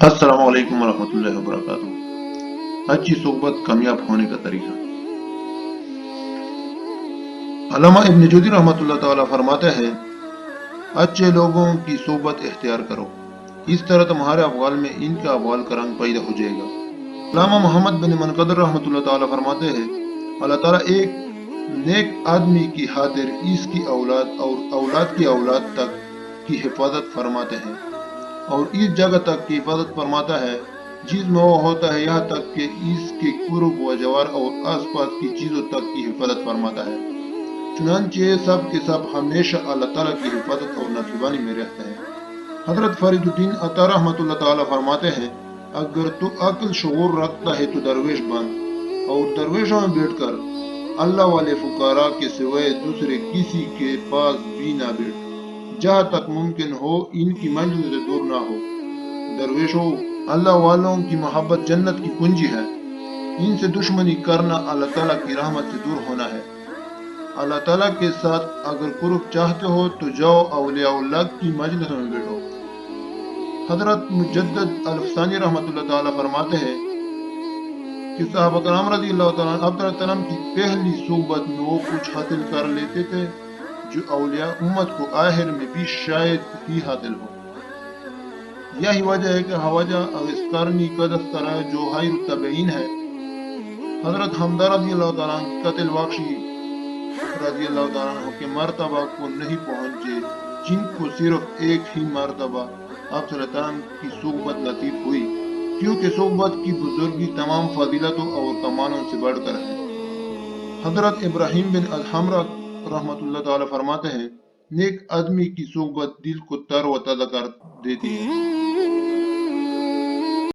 السلام علیکم ورحمۃ اللہ وبرکاتہ۔ اچھی صحبت کامیاب ہونے کا طریقہ۔ علامہ ابن جوزی رحمۃ اللہ تعالیٰ فرماتے ہیں، اچھے لوگوں کی صحبت اختیار کرو، اس طرح تمہارے افعال میں ان کے اقوال کا رنگ پیدا ہو جائے گا۔ علامہ محمد بن منقدر رحمۃ اللہ تعالیٰ فرماتے ہیں، اللہ تعالیٰ ایک نیک آدمی کی خاطر اس کی اولاد اور اولاد کی اولاد تک کی حفاظت فرماتے ہیں، اور اس جگہ تک کی حفاظت فرماتا ہے جس میں وہ ہوتا ہے، یہاں تک کہ اس کے قرب و جوار اور آس پاس کی چیزوں تک کی حفاظت فرماتا ہے۔ چنانچہ یہ سب کے سب ہمیشہ اللہ تعالیٰ کی حفاظت اور نگہبانی میں رہتے ہیں۔ حضرت فرید الدین عطا رحمۃ اللہ تعالیٰ فرماتے ہیں، اگر تو عقل شعور رکھتا ہے تو درویش بن، اور درویشوں میں بیٹھ کر اللہ والے فقراء کے سوائے دوسرے کسی کے پاس بھی نہ بیٹھ، جہاں تک ممکن ہو ان کی منزل سے دور نہ ہو۔ درویشوں، اللہ والوں کی محبت جنت کی کنجی ہے، ان سے دشمنی کرنا اللہ تعالیٰ کی رحمت سے دور ہونا ہے۔ اللہ تعالیٰ کے ساتھ اگر قرب چاہتے ہو تو جاؤ اولیاء اللہ کی مجلس میں بیٹھو۔ حضرت مجدد الفسانی رحمۃ اللہ تعالیٰ فرماتے ہیں کہ صحابہ کرام رضی اللہ تعالیٰ عنہ کی پہلی صحبت میں وہ کچھ حاصل کر لیتے تھے جو اولیاء امت کو آخر میں بھی شاید ہی حاصل ہو۔ یہی وجہ ہے کہ حوجہ اوسکرنی کا دسترہ جو خیر التابعین ہے، حضرت حمدہ رضی اللہ تعالیٰ عنہ قتل واقعی رضی اللہ تعالیٰ عنہ کے مرتبہ کو نہیں پہنچے، جن کو صرف ایک ہی مرتبہ آپ صلی اللہ علیہ وسلم کی صحبت نصیب ہوئی، کیونکہ صحبت کی بزرگی تمام فضیلتوں اور کمالوں سے بڑھ کر ہے۔ حضرت ابراہیم بن ادہم رحمۃ اللہ تعالیٰ فرماتے ہیں، نیک آدمی کی صحبت دل کو تر و تازہ کر دیتی ہے۔